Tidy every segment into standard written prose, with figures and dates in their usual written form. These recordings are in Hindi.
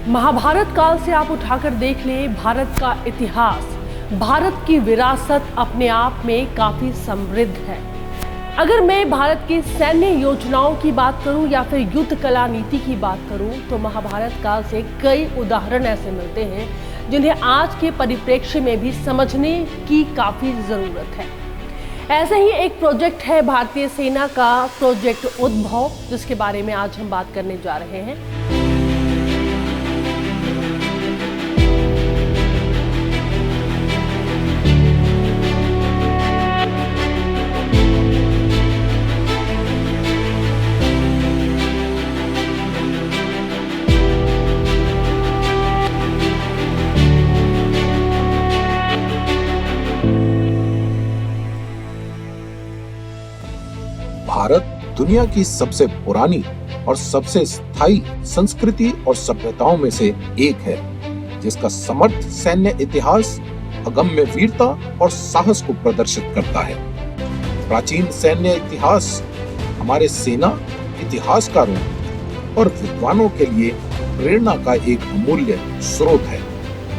महाभारत काल से आप उठाकर देख लें, भारत का इतिहास, भारत की विरासत अपने आप में काफी समृद्ध है। अगर मैं भारत की सैन्य योजनाओं की बात करूं या फिर युद्ध कला नीति की बात करूं, तो महाभारत काल से कई उदाहरण ऐसे मिलते हैं जिन्हें आज के परिप्रेक्ष्य में भी समझने की काफी जरूरत है। ऐसे ही एक प्रोजेक्ट है भारतीय सेना का, प्रोजेक्ट उद्भव, जिसके बारे में आज हम बात करने जा रहे हैं। भारत दुनिया की सबसे पुरानी और सबसे स्थायी संस्कृति और सभ्यताओं में से एक है, जिसका समर्थ सैन्य इतिहास अगम्य वीरता और साहस को प्रदर्शित करता है। प्राचीन सैन्य इतिहास हमारे सेना, इतिहासकारों और विद्वानों के लिए प्रेरणा का एक अमूल्य स्रोत है,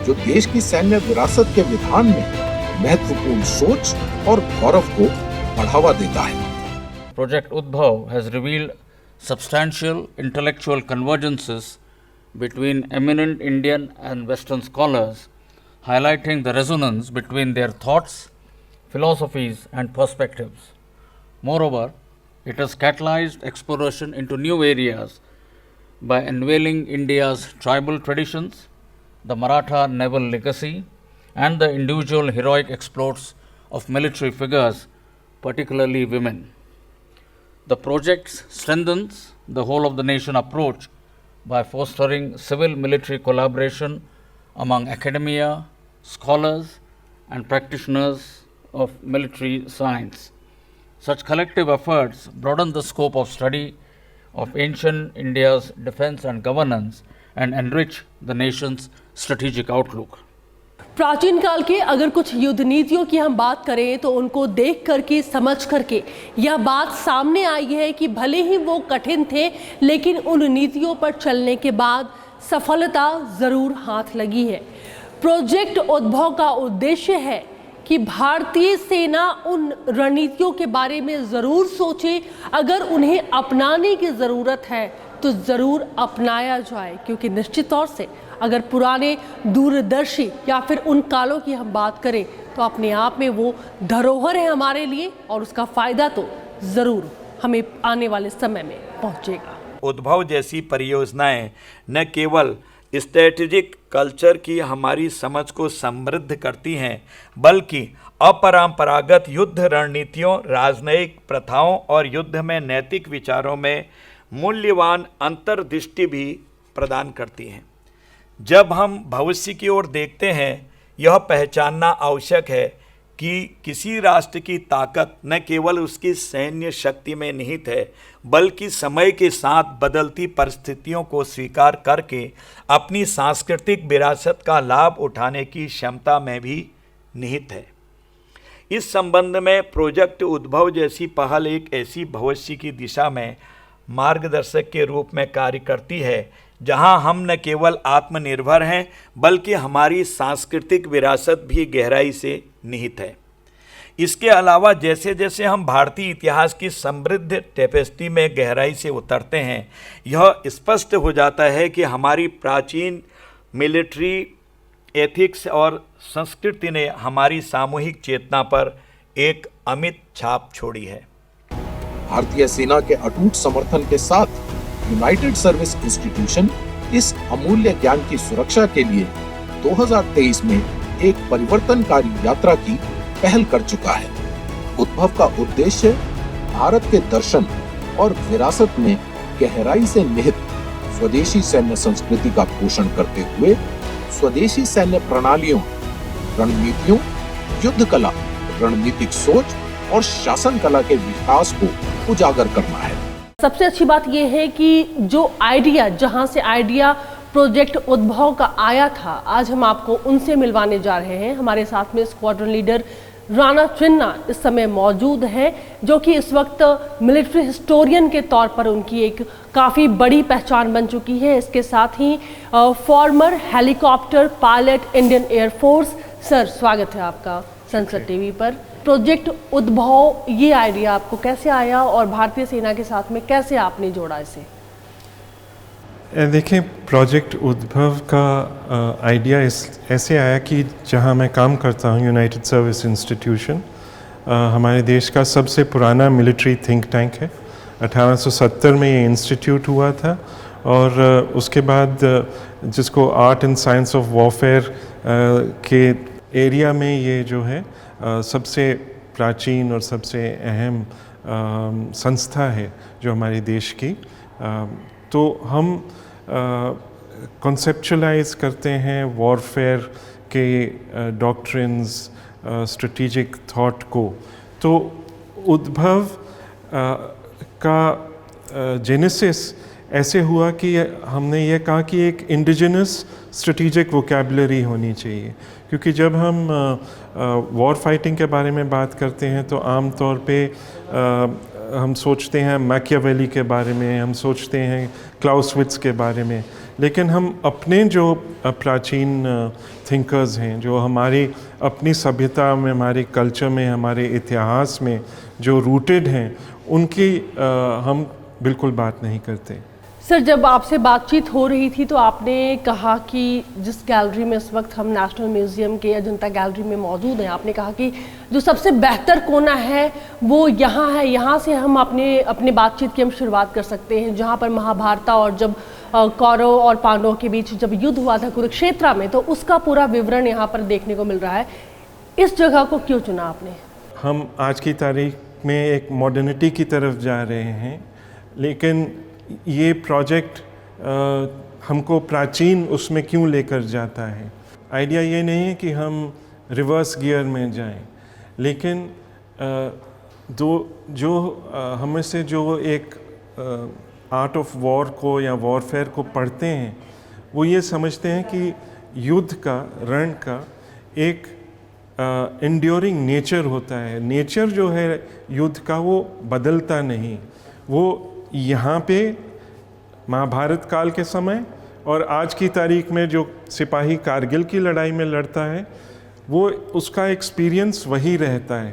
जो देश की सैन्य विरासत के विधान में महत्वपूर्ण सोच और गौरव को बढ़ावा देता है। Project Udbhav has revealed substantial intellectual convergences between eminent Indian and Western scholars, highlighting the resonance between their thoughts, philosophies, and perspectives. Moreover, it has catalyzed exploration into new areas by unveiling India's tribal traditions, the Maratha naval legacy, and the individual heroic exploits of military figures, particularly women. The project strengthens the whole of the nation approach by fostering civil-military collaboration among academia, scholars, and practitioners of military science. Such collective efforts broaden the scope of study of ancient India's defense and governance and enrich the nation's strategic outlook. प्राचीन काल के अगर कुछ युद्ध नीतियों की हम बात करें तो उनको देख करके, समझ करके यह बात सामने आई है कि भले ही वो कठिन थे, लेकिन उन नीतियों पर चलने के बाद सफलता ज़रूर हाथ लगी है। प्रोजेक्ट उद्भव का उद्देश्य है कि भारतीय सेना उन रणनीतियों के बारे में ज़रूर सोचे, अगर उन्हें अपनाने की ज़रूरत है तो ज़रूर अपनाया जाए, क्योंकि निश्चित तौर से अगर पुराने दूरदर्शी या फिर उन कालों की हम बात करें तो अपने आप में वो धरोहर है हमारे लिए, और उसका फ़ायदा तो ज़रूर हमें आने वाले समय में पहुंचेगा। उद्भव जैसी परियोजनाएं न केवल स्ट्रेटेजिक कल्चर की हमारी समझ को समृद्ध करती हैं, बल्कि अपरंपरागत युद्ध रणनीतियों, राजनयिक प्रथाओं और युद्ध में नैतिक विचारों में मूल्यवान अंतर्दृष्टि भी प्रदान करती हैं। जब हम भविष्य की ओर देखते हैं, यह पहचानना आवश्यक है कि किसी राष्ट्र की ताकत न केवल उसकी सैन्य शक्ति में निहित है, बल्कि समय के साथ बदलती परिस्थितियों को स्वीकार करके अपनी सांस्कृतिक विरासत का लाभ उठाने की क्षमता में भी निहित है। इस संबंध में प्रोजेक्ट उद्भव जैसी पहल एक ऐसी भविष्य की दिशा में मार्गदर्शक के रूप में कार्य करती है, जहां हम न केवल आत्मनिर्भर हैं, बल्कि हमारी सांस्कृतिक विरासत भी गहराई से निहित है। इसके अलावा जैसे जैसे हम भारतीय इतिहास की समृद्ध टेपेस्ट्री में गहराई से उतरते हैं, यह स्पष्ट हो जाता है कि हमारी प्राचीन मिलिट्री एथिक्स और संस्कृति ने हमारी सामूहिक चेतना पर एक अमिट छाप छोड़ी है। भारतीय सेना के अटूट समर्थन के साथ यूनाइटेड सर्विस इंस्टीट्यूशन इस अमूल्य ज्ञान की सुरक्षा के लिए 2023 में एक परिवर्तनकारी यात्रा की पहल कर चुका है। उद्भव का उद्देश्य भारत के दर्शन और विरासत में गहराई से निहित स्वदेशी सैन्य संस्कृति का पोषण करते हुए स्वदेशी सैन्य प्रणालियों, रणनीतियों, युद्ध कला, रणनीतिक सोच और शासन कला के विकास को उजागर करना है। सबसे अच्छी बात यह है कि जो आइडिया, जहां से आइडिया प्रोजेक्ट उद्भव का आया था, आज हम आपको उनसे मिलवाने जा रहे हैं। हमारे साथ में स्क्वाड्रन लीडर राणा चिन्ना इस समय मौजूद हैं, जो कि इस वक्त मिलिट्री हिस्टोरियन के तौर पर उनकी एक काफ़ी बड़ी पहचान बन चुकी है। इसके साथ ही former helicopter pilot Indian air force. Sir, स्वागत है आपका संसद टीवी पर। प्रोजेक्ट उद्भव, ये आइडिया आपको कैसे आया और भारतीय सेना के साथ में कैसे आपने जोड़ा इसे? देखिए, प्रोजेक्ट उद्भव का आइडिया ऐसे आया कि जहां मैं काम करता हूं, यूनाइटेड सर्विस इंस्टीट्यूशन हमारे देश का सबसे पुराना मिलिट्री थिंक टैंक है। 1870 में ये इंस्टीट्यूट हुआ था और उसके बाद जिसको art and science of warfare के एरिया में ये जो है सबसे प्राचीन और सबसे अहम संस्था है जो हमारे देश की। तो हम कॉन्सेप्चुलाइज करते हैं वॉरफेयर के डॉक्ट्रिन्स, स्ट्रेटेजिक थॉट को। तो उद्भव का जेनेसिस ऐसे हुआ कि हमने ये कहा कि एक इंडिजिनस स्ट्रेटेजिक वोकैबुलरी होनी चाहिए, क्योंकि जब हम वॉर फाइटिंग के बारे में बात करते हैं तो आम तौर पे हम सोचते हैं मैकियावेली के बारे में, हम सोचते हैं क्लाउसविट्स के बारे में, लेकिन हम अपने जो प्राचीन थिंकर्स हैं, जो हमारी अपनी सभ्यता में, हमारे कल्चर में, हमारे इतिहास में जो रूटेड हैं, उनकी हम बिल्कुल बात नहीं करते। सर, जब आपसे बातचीत हो रही थी तो आपने कहा कि जिस गैलरी में इस वक्त हम नेशनल म्यूज़ियम के अजंता गैलरी में मौजूद हैं, आपने कहा कि जो सबसे बेहतर कोना है वो यहाँ है, यहाँ से हम अपने बातचीत की हम शुरुआत कर सकते हैं, जहाँ पर महाभारत और जब कौरव और पांडवों के बीच जब युद्ध हुआ था कुरुक्षेत्र में, तो उसका पूरा विवरण यहाँ पर देखने को मिल रहा है। इस जगह को क्यों चुना आपने? हम आज की तारीख में एक मॉडर्निटी की तरफ जा रहे हैं, लेकिन ये प्रोजेक्ट हमको प्राचीन उसमें क्यों लेकर जाता है? आइडिया ये नहीं है कि हम रिवर्स गियर में जाएं, लेकिन हमें से जो एक आर्ट ऑफ वॉर को या वॉरफेयर को पढ़ते हैं, वो ये समझते हैं कि युद्ध का, रण का एक एंड्योरिंग नेचर होता है। नेचर जो है युद्ध का वो बदलता नहीं। वो यहाँ पे महाभारत काल के समय और आज की तारीख में जो सिपाही कारगिल की लड़ाई में लड़ता है, वो उसका एक्सपीरियंस वही रहता है।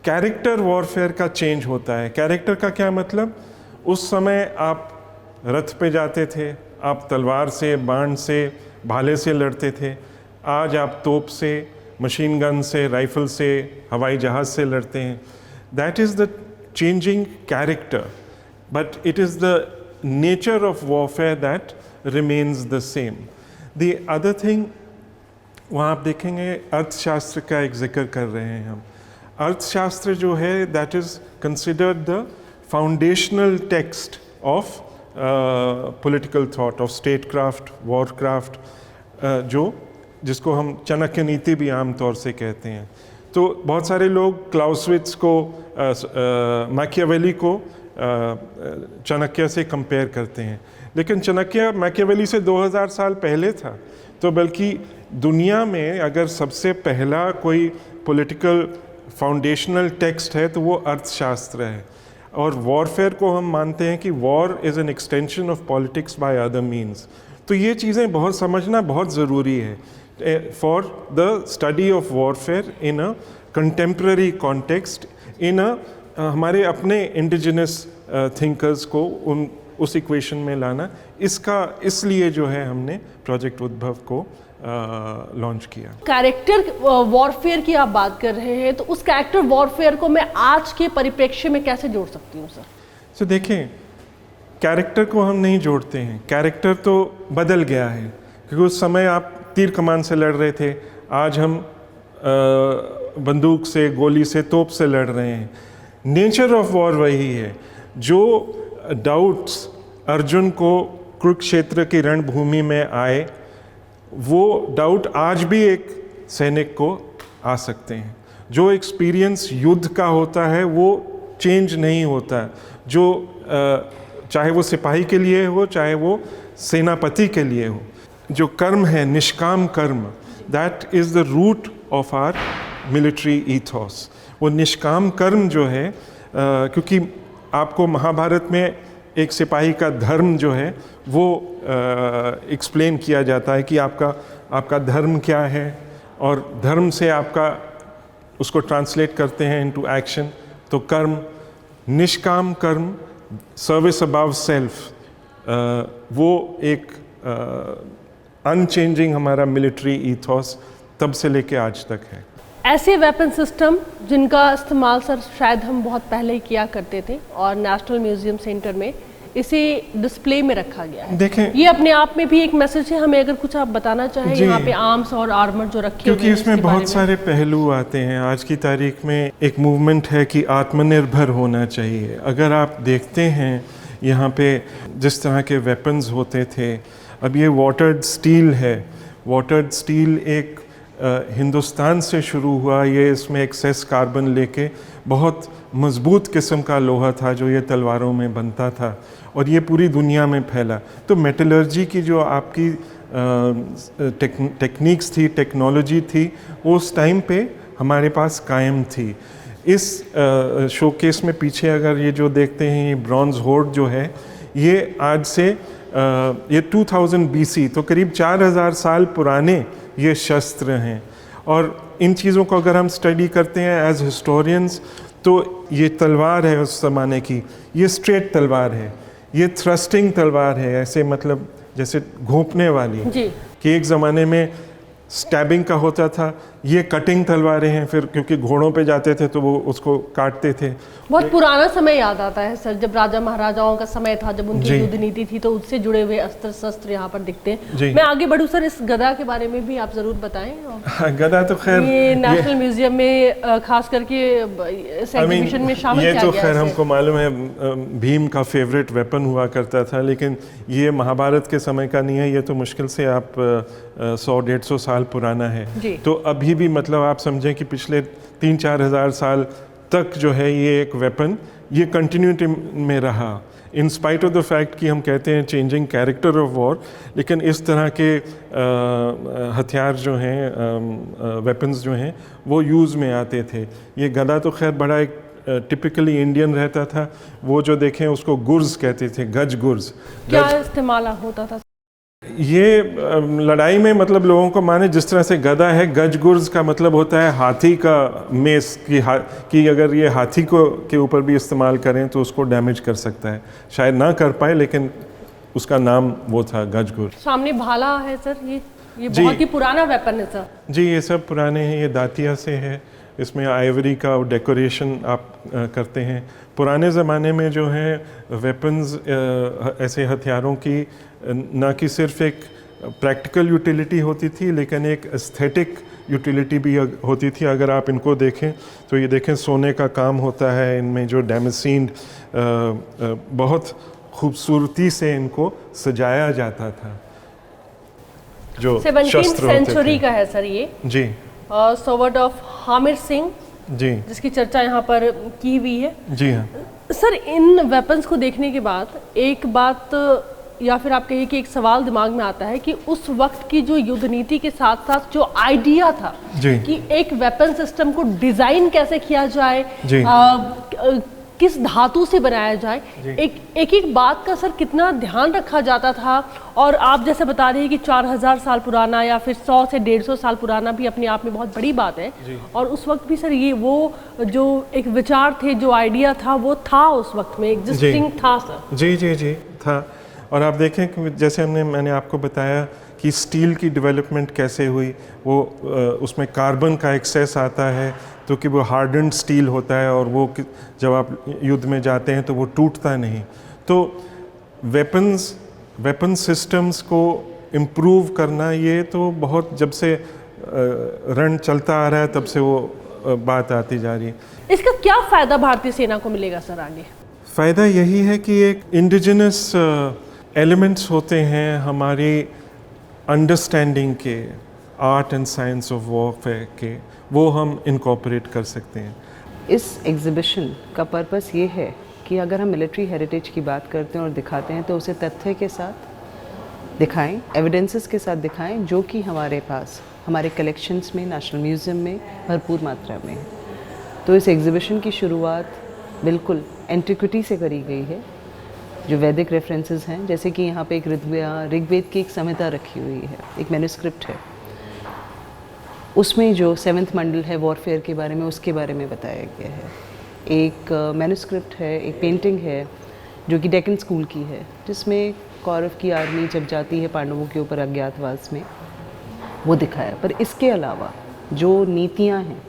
कैरेक्टर वॉरफेयर का चेंज होता है। कैरेक्टर का क्या मतलब? उस समय आप रथ पे जाते थे, आप तलवार से, बाण से, भाले से लड़ते थे। आज आप तोप से, मशीन गन से, राइफल से, हवाई जहाज़ से लड़ते हैं। That is the changing character, but it is the nature of warfare that remains the same. The other thing, वहाँ आप देखेंगे अर्थशास्त्र का एक जिक्र कर रहे हैं हम। अर्थशास्त्र जो है that is considered the foundational text of political thought, of statecraft, warcraft, जिसको हम चाणक्य नीति भी आम तौर से कहते हैं। तो बहुत सारे लोग क्लाउसविट्स को, मैकियावेली को चाणक्य से कंपेयर करते हैं, लेकिन चाणक्य मैकियावेली से 2000 साल पहले था। तो बल्कि दुनिया में अगर सबसे पहला कोई पॉलिटिकल फाउंडेशनल टेक्स्ट है तो वो अर्थशास्त्र है। और वॉरफेयर को हम मानते हैं कि war is an extension of politics by other means. तो ये चीज़ें बहुत समझना बहुत ज़रूरी है for the study of warfare in a contemporary context, in a हमारे अपने इंडिजिनस थिंकर्स को उस इक्वेशन में लाना। इसलिए जो है हमने प्रोजेक्ट उद्भव को लॉन्च किया। कैरेक्टर वॉरफेयर की आप बात कर रहे हैं, तो उस कैरेक्टर वॉरफेयर को मैं आज के परिप्रेक्ष्य में कैसे जोड़ सकती हूँ सर? तो देखें, कैरेक्टर को हम नहीं जोड़ते हैं। कैरेक्टर तो बदल गया है, क्योंकि उस समय आप तीर कमान से लड़ रहे थे, आज हम बंदूक से, गोली से, तोप से लड़ रहे हैं। नेचर ऑफ वॉर वही है। जो डाउट्स अर्जुन को कुरुक्षेत्र की रणभूमि में आए, वो डाउट आज भी एक सैनिक को आ सकते हैं। जो एक्सपीरियंस युद्ध का होता है वो चेंज नहीं होता। जो चाहे वो सिपाही के लिए हो, चाहे वो सेनापति के लिए हो, जो कर्म है, निष्काम कर्म, that is the root of our military ethos. वो निष्काम कर्म जो है, क्योंकि आपको महाभारत में एक सिपाही का धर्म जो है वो एक्सप्लेन किया जाता है कि आपका धर्म क्या है, और धर्म से आपका उसको ट्रांसलेट करते हैं इनटू एक्शन। तो कर्म, निष्काम कर्म, सर्विस अबव सेल्फ, वो एक अनचेंजिंग हमारा मिलिट्री ईथोस तब से लेके आज तक है। ऐसे वेपन सिस्टम जिनका इस्तेमाल सर शायद हम बहुत पहले ही किया करते थे, और नेशनल म्यूजियम सेंटर में इसे डिस्प्ले में रखा गया है। देखें, ये अपने आप में भी एक मैसेज है। हमें अगर कुछ आप बताना चाहें यहाँ पे आर्म्स और आर्मर जो रखे हुए क्योंकि इसमें बहुत सारे पहलू आते हैं। आज की तारीख में एक मूवमेंट है कि आत्मनिर्भर होना चाहिए। अगर आप देखते हैं यहाँ पे जिस तरह के वेपन्स होते थे, अब ये वाटर्ड स्टील है। वाटर्ड स्टील एक हिंदुस्तान से शुरू हुआ। ये इसमें एक्सेस कार्बन लेके बहुत मजबूत किस्म का लोहा था जो ये तलवारों में बनता था, और ये पूरी दुनिया में फैला। तो मेटलर्जी की जो आपकी टेक्निक्स थी, टेक्नोलॉजी थी, उस टाइम पे हमारे पास कायम थी। इस शोकेस में पीछे अगर ये जो देखते हैं, ये ब्रॉन्ज होर्ड जो है, ये आज से ये 2000 BC, तो करीब 4000 साल पुराने ये शस्त्र हैं। और इन चीज़ों को अगर हम स्टडी करते हैं एज हिस्टोरियंस, तो ये तलवार है उस ज़माने की, ये स्ट्रेट तलवार है, ये थ्रस्टिंग तलवार है, ऐसे मतलब जैसे घोंपने वाली जी। कि एक ज़माने में स्टैबिंग का होता था। ये कटिंग तलवारें हैं, फिर क्योंकि घोड़ों पे जाते थे तो वो उसको काटते थे। बहुत पुराना समय याद आता है सर, जब राजा महाराजाओं का समय था, जब उनकी युद्ध नीति थी, तो उससे जुड़े हुए अस्त्र शस्त्र यहाँ पर दिखते हैं। मैं आगे बढ़ूँ सर, इस गदा के बारे में भी आप जरूर बताएं। गदा तो खैर ये नेशनल म्यूजियम में खास करके इस एग्जीबिशन में शामिल किया गया है। ये तो खैर हमको मालूम है भीम का फेवरेट वेपन हुआ करता था, लेकिन ये महाभारत के समय का नहीं है। ये तो मुश्किल से आप 100-150 साल पुराना है। तो अभी भी मतलब आप समझें कि पिछले 3-4 हज़ार साल तक जो है ये एक वेपन ये कंटिन्यूटी में रहा, in spite of the fact कि हम कहते हैं चेंजिंग कैरेक्टर ऑफ वॉर। लेकिन इस तरह के हथियार जो हैं, वेपन्स जो हैं, वो यूज़ में आते थे। ये गदा तो खैर बड़ा एक टिपिकली इंडियन रहता था। वो जो देखें उसको गुर्ज कहते थे, गज गुर्ज। क्या इस्तेमाल होता था? ये लड़ाई में मतलब लोगों को माने जिस तरह से गदा है, गज गुर्ज का मतलब होता है हाथी का मेस कि अगर ये हाथी को के ऊपर भी इस्तेमाल करें तो उसको डैमेज कर सकता है। शायद ना कर पाए, लेकिन उसका नाम वो था गज गुर्ज। सामने भाला है सर, ये बहुत ही पुराना वेपन है सर। जी, ये सब पुराने हैं। ये दातिया से है, इसमें आइवरी का डेकोरेशन आप करते हैं। पुराने ज़माने में जो है वेपन्स, ऐसे हथियारों की ना कि सिर्फ एक प्रैक्टिकल यूटिलिटी होती थी, लेकिन एक एस्थेटिक यूटिलिटी भी होती थी। अगर आप इनको देखें तो ये देखें सोने का काम होता है इनमें, जो डैमेसीन्ड बहुत खूबसूरती से इनको सजाया जाता था। जो 17th सेंचुरी का है सर ये जी, सोवर्ड ऑफ हामिर सिंह जी, जिसकी चर्चा यहाँ पर की हुई है। जी हाँ सर, इन वेपन्स को देखने के बाद एक बात या फिर आप कहिए कि एक सवाल दिमाग में आता है कि उस वक्त की जो युद्ध नीति के साथ साथ जो आइडिया था कि एक वेपन सिस्टम को डिजाइन कैसे किया जाए, किस धातु से बनाया जाए, एक बात का सर कितना ध्यान रखा जाता था। और आप जैसे बता रहे हैं कि 4000 साल पुराना या फिर 100 से 150 साल पुराना भी अपने आप में बहुत बड़ी बात है। और उस वक्त भी सर ये वो जो एक विचार थे, जो आइडिया था, वो था उस वक्त में एग्जिस्टिंग था सर। जी जी जी था। और आप देखें कि जैसे मैंने आपको बताया कि स्टील की डेवलपमेंट कैसे हुई, वो उसमें कार्बन का एक्सेस आता है, तो कि वो हार्डन्ड स्टील होता है, और वो जब आप युद्ध में जाते हैं तो वो टूटता नहीं। तो वेपन सिस्टम्स को इम्प्रूव करना, ये तो बहुत जब से रण चलता आ रहा है तब से वो बात आती जा रही है। इसका क्या फ़ायदा भारतीय सेना को मिलेगा सर आगे? फ़ायदा यही है कि एक इंडिजिनस एलिमेंट्स होते हैं हमारी अंडरस्टैंडिंग के, art and science of warfare के, वो हम इनकॉर्पोरेट कर सकते हैं। इस एग्ज़िबिशन का पर्पस ये है कि अगर हम मिलिट्री हेरिटेज की बात करते हैं और दिखाते हैं तो उसे तथ्य के साथ दिखाएं, एविडेंसेस के साथ दिखाएं, जो कि हमारे पास हमारे कलेक्शंस में, नेशनल म्यूज़ियम में भरपूर मात्रा में है। तो इस एग्ज़िबिशन की शुरुआत बिल्कुल एंटिक्विटी से करी गई है, जो वैदिक रेफरेंसेस हैं, जैसे कि यहाँ पे एक ऋग्वेद की एक संहिता रखी हुई है, एक मैन्युस्क्रिप्ट है, उसमें जो 7th मंडल है वॉरफेयर के बारे में, उसके बारे में बताया गया है। एक मैन्युस्क्रिप्ट है, एक पेंटिंग है जो कि डेक्कन स्कूल की है, जिसमें कौरव की आर्मी जब जाती है पांडवों के ऊपर अज्ञातवास में, वो दिखाया। पर इसके अलावा जो नीतियाँ हैं,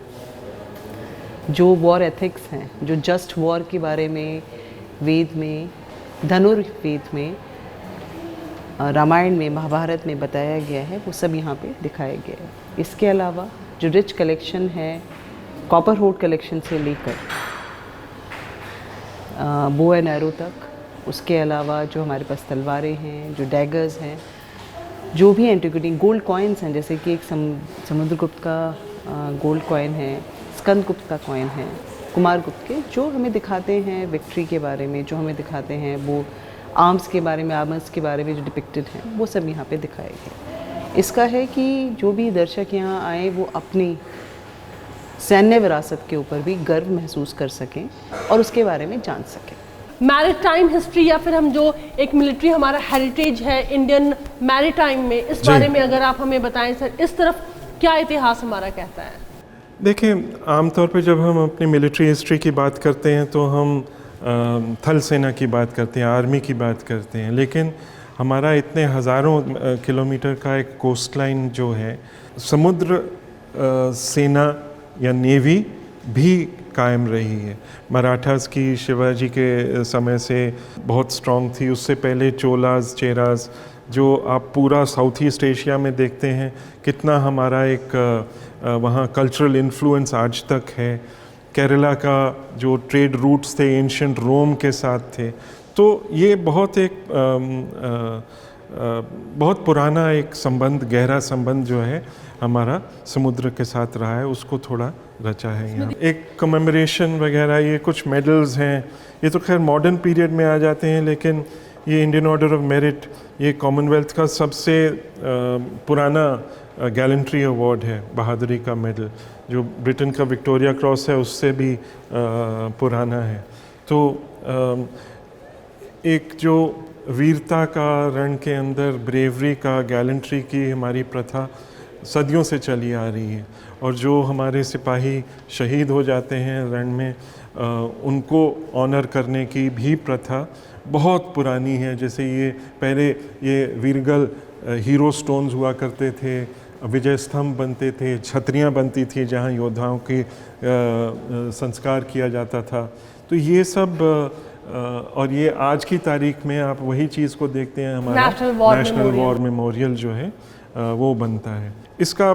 जो वॉर एथिक्स हैं, जो जस्ट वॉर के बारे में वेद में, धनुर्वेद में, रामायण में, महाभारत में बताया गया है, वो सब यहाँ पे दिखाया गया है। इसके अलावा जो रिच कलेक्शन है, कॉपर होड कलेक्शन से लेकर बो एंड एरो तक, उसके अलावा जो हमारे पास तलवारें हैं, जो डैगर्स हैं, जो भी एंटिक्विटी, गोल्ड कॉइन्स हैं, जैसे कि एक समुद्रगुप्त का गोल्ड कॉइन है, स्कंदगुप्त का कॉइन है, कुमारगुप्त के, जो हमें दिखाते हैं विक्ट्री के बारे में, जो हमें दिखाते हैं वो आर्म्स के बारे में, आर्मर्स के बारे में जो डिपिक्टेड हैं, वो सब यहाँ पे दिखाए गए। इसका है कि जो भी दर्शक यहाँ आए वो अपनी सैन्य विरासत के ऊपर भी गर्व महसूस कर सकें और उसके बारे में जान सकें। मैरीटाइम हिस्ट्री या फिर हम जो एक मिलिट्री हमारा हेरिटेज है इंडियन मैरीटाइम में, इस बारे में अगर आप हमें बताएं सर, इस तरफ क्या इतिहास हमारा कहता है? देखिए, आमतौर पे जब हम अपनी मिलिट्री हिस्ट्री की बात करते हैं तो हम थल सेना की बात करते हैं, आर्मी की बात करते हैं, लेकिन हमारा इतने हज़ारों किलोमीटर का एक कोस्ट लाइन जो है, समुद्र सेना या नेवी भी कायम रही है। मराठास की शिवाजी के समय से बहुत स्ट्रॉन्ग थी, उससे पहले चोलास, चेरास, जो आप पूरा साउथ ईस्ट एशिया में देखते हैं कितना हमारा एक वहाँ कल्चरल इन्फ्लुएंस आज तक है। केरला का जो ट्रेड रूट्स थे एंशिएंट रोम के साथ थे, तो ये बहुत एक बहुत पुराना एक संबंध, गहरा संबंध जो है हमारा समुद्र के साथ रहा है, उसको थोड़ा रचा है यहाँ। एक कमेमोरेशन वगैरह, ये कुछ मेडल्स हैं, ये तो खैर मॉडर्न पीरियड में आ जाते हैं, लेकिन ये इंडियन ऑर्डर ऑफ मेरिट, ये कॉमनवेल्थ का सबसे पुराना गैलेंट्री अवार्ड है, बहादुरी का मेडल, जो ब्रिटेन का विक्टोरिया क्रॉस है उससे भी पुराना है। तो एक जो वीरता का, रण के अंदर ब्रेवरी का, गैलेंट्री की हमारी प्रथा सदियों से चली आ रही है, और जो हमारे सिपाही शहीद हो जाते हैं रण में, उनको ऑनर करने की भी प्रथा बहुत पुरानी है। जैसे ये पहले ये वीरगल हीरो स्टोन्स हुआ करते थे, विजय स्तंभ बनते थे, छतरियाँ बनती थी जहाँ योद्धाओं की संस्कार किया जाता था। तो ये सब और ये आज की तारीख में आप वही चीज़ को देखते हैं, हमारा नेशनल वॉर मेमोरियल जो है वो बनता है। इसका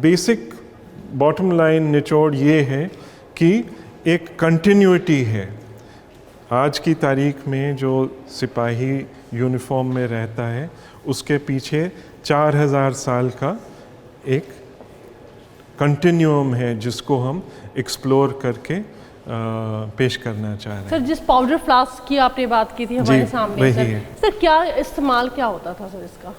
बेसिक बॉटम लाइन निचोड़ ये है कि एक कंटिन्यूटी है। आज की तारीख में जो सिपाही यूनिफॉर्म में रहता है उसके पीछे 4000 साल का एक कंटिन्यूम है, जिसको हम एक्सप्लोर करके पेश करना चाह रहे हैं। सर, जिस पाउडर फ्लास्क की आपने बात की थी हमारे सामने, सर क्या इस्तेमाल क्या होता था सर इसका?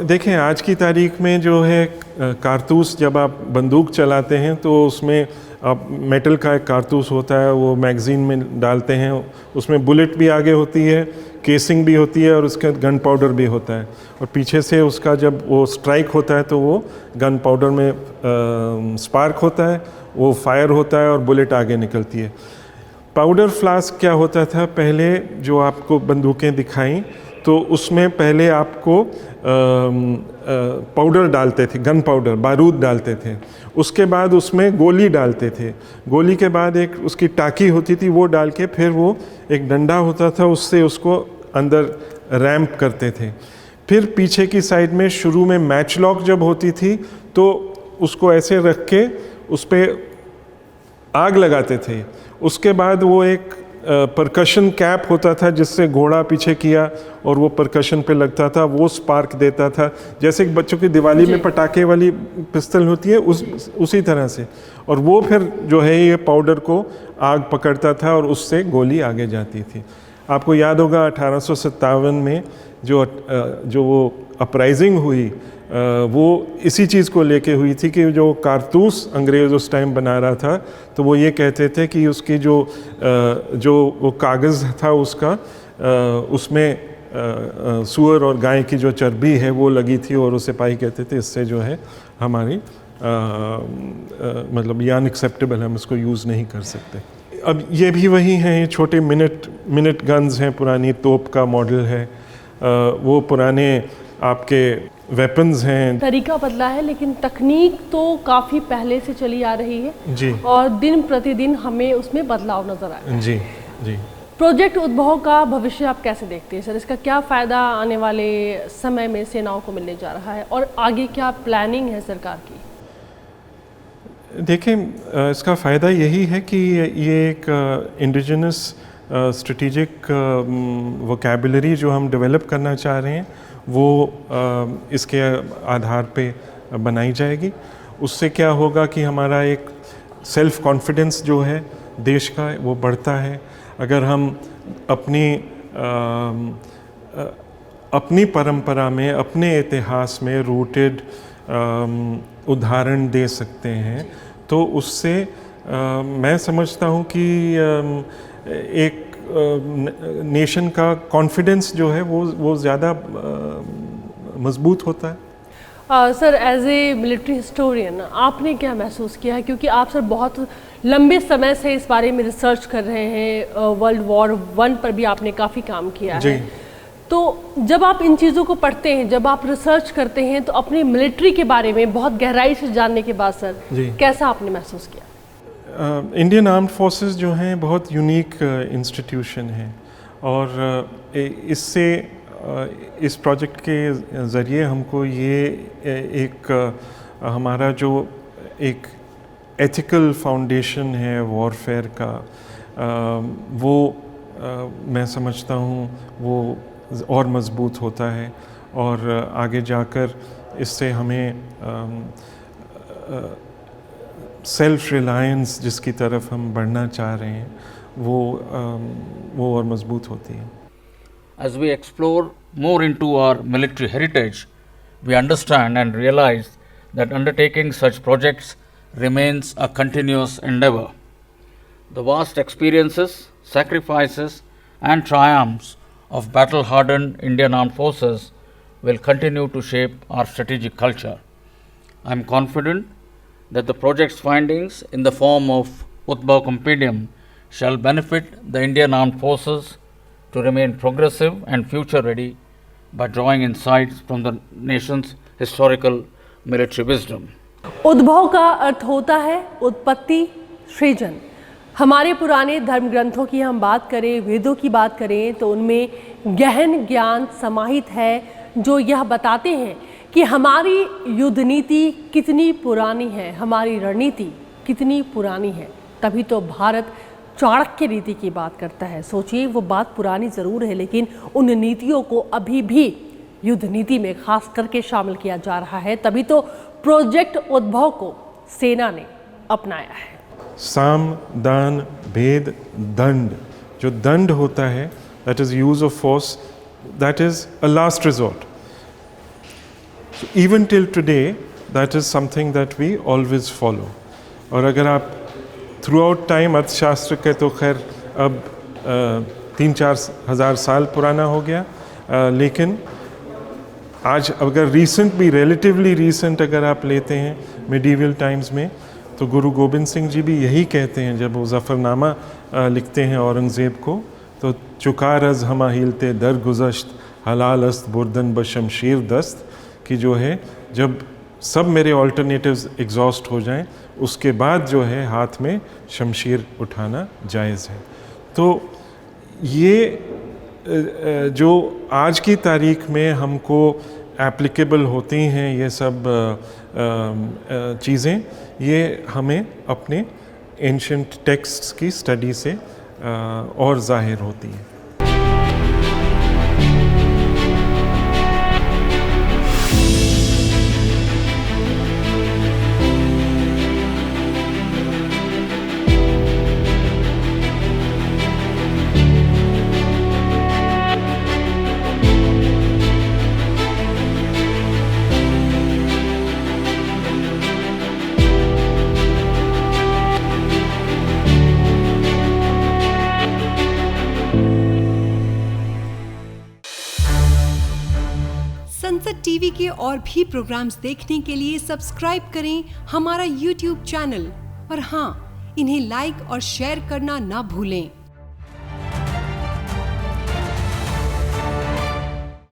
देखें, आज की तारीख में जो है कारतूस, जब आप बंदूक चलाते हैं तो उसमें आप मेटल का एक कारतूस होता है, वो मैगज़ीन में डालते हैं, उसमें बुलेट भी आगे होती है, केसिंग भी होती है और उसका गन पाउडर भी होता है, और पीछे से उसका जब वो स्ट्राइक होता है तो वो गन पाउडर में स्पार्क होता है, वो फायर होता है और बुलेट आगे निकलती है। पाउडर फ्लास्क क्या होता था पहले, जो आपको बंदूकें दिखाई तो उसमें पहले आपको पाउडर डालते थे, गन पाउडर, बारूद डालते थे, उसके बाद उसमें गोली डालते थे, गोली के बाद एक उसकी टाकी होती थी, वो डाल के फिर वो एक डंडा होता था, उससे उसको अंदर रैम्प करते थे। फिर पीछे की साइड में शुरू में मैच लॉक जब होती थी तो उसको ऐसे रख के उस पर आग लगाते थे। उसके बाद वो एक परकशन कैप होता था जिससे घोड़ा पीछे किया और वो परकशन पे लगता था, वो स्पार्क देता था, जैसे कि बच्चों की दिवाली में पटाखे वाली पिस्तल होती है उसी तरह से, और वो फिर जो है ये पाउडर को आग पकड़ता था और उससे गोली आगे जाती थी। आपको याद होगा 1857 में जो वो अपराइजिंग हुई वो इसी चीज़ को लेके हुई थी कि जो कारतूस अंग्रेज़ उस टाइम बना रहा था तो वो ये कहते थे कि उसकी जो वो कागज़ था उसका उसमें सूअर और गाय की जो चर्बी है वो लगी थी और उसे सिपाही कहते थे इससे जो है हमारी मतलब ये अनएक्सेप्टेबल, हम इसको यूज़ नहीं कर सकते। अब ये भी वही हैं, ये छोटे मिनट गन्स हैं, पुरानी तोप का मॉडल है, वो पुराने आपके वेपन्स हैं। तरीका बदला है लेकिन तकनीक तो काफ़ी पहले से चली आ रही है जी, और दिन प्रतिदिन हमें उसमें बदलाव नज़र आ रहा है। जी जी। प्रोजेक्ट उद्भव का भविष्य आप कैसे देखते हैं सर? इसका क्या फ़ायदा आने वाले समय में सेनाओं को मिलने जा रहा है और आगे क्या प्लानिंग है सरकार की? देखें, इसका फ़ायदा यही है कि ये एक इंडिजिनस स्ट्रेटिजिक वोकैबुलरी जो हम डेवलप करना चाह रहे हैं वो इसके आधार पे बनाई जाएगी। उससे क्या होगा कि हमारा एक सेल्फ कॉन्फिडेंस जो है देश का वो बढ़ता है। अगर हम अपनी परंपरा में, अपने इतिहास में रूटेड उदाहरण दे सकते हैं तो उससे मैं समझता हूँ कि एक नेशन का कॉन्फिडेंस जो है वो ज़्यादा मजबूत होता है। Sir, as a military historian आपने क्या महसूस किया है, क्योंकि आप सर बहुत लंबे समय से इस बारे में रिसर्च कर रहे हैं, वर्ल्ड वॉर 1 पर भी आपने काफ़ी काम किया है, तो जब आप इन चीज़ों को पढ़ते हैं, जब आप रिसर्च करते हैं तो अपनी मिलिट्री के बारे में बहुत गहराई से जानने के बाद सर कैसा आपने महसूस किया? इंडियन आर्म्ड फोर्सेस जो हैं बहुत यूनिक इंस्टीट्यूशन हैं और इससे इस प्रोजेक्ट के ज़रिए हमको ये एक हमारा जो एक एथिकल फाउंडेशन है वॉरफेयर का वो मैं समझता हूँ वो और मज़बूत होता है और आगे जाकर इससे हमें सेल्फ रिलायंस जिसकी तरफ हम बढ़ना चाह रहे हैं वो और मजबूत होती है। As we explore more into our military heritage, we understand and realize that undertaking such projects remains a continuous endeavor. The vast experiences, sacrifices, and triumphs of battle-hardened Indian Armed Forces will continue to shape our strategic culture. I am confident that the project's findings in the form of Utbhav Compendium shall benefit the Indian Armed Forces to remain progressive and future ready by drawing insights from the nation's historical military wisdom. उद्भव का अर्थ होता है उत्पत्ति, सृजन। हमारे पुराने धर्म ग्रंथों की हम बात करें, वेदों की बात करें तो उनमें गहन ज्ञान समाहित है जो यह बताते हैं कि हमारी युद्ध नीति कितनी पुरानी है, हमारी रणनीति कितनी पुरानी है। तभी तो भारत चाणक्य नीति की बात करता है। सोचिए, वो बात पुरानी ज़रूर है लेकिन उन नीतियों को अभी भी युद्ध नीति में खास करके शामिल किया जा रहा है। तभी तो प्रोजेक्ट उद्भव को सेना ने अपनाया है। साम, दान, भेद, दंड, जो दंड होता है that is use of force, that is a last resort. Even till today that is something that we always follow. और अगर आप थ्रू आउट टाइम, अर्थशास्त्र के तो खैर अब 3-4 हज़ार साल पुराना हो गया, लेकिन आज अगर रीसेंट भी, रिलेटिवली रीसेंट अगर आप लेते हैं मिडीवल टाइम्स में, तो गुरु गोबिंद सिंह जी भी यही कहते हैं जब वो ज़फ़रनामा लिखते हैं औरंगज़ेब को, तो चुका रज़ हमा हिलते दर गुज़श्त हलाल अस्त बुर्दन बशमशीर दस्त, कि जो है जब सब मेरे ऑल्टरनेटिव्स एग्जॉस्ट हो जाएं उसके बाद जो है हाथ में शमशीर उठाना जायज़ है। तो ये जो आज की तारीख में हमको एप्लीकेबल होती हैं ये सब चीज़ें, ये हमें अपने एंशिएंट टेक्स्ट्स की स्टडी से और ज़ाहिर होती हैं। टीवी के और भी प्रोग्राम्स देखने के लिए सब्सक्राइब करें हमारा YouTube चैनल और हाँ, इन्हें लाइक और शेयर करना ना भूलें।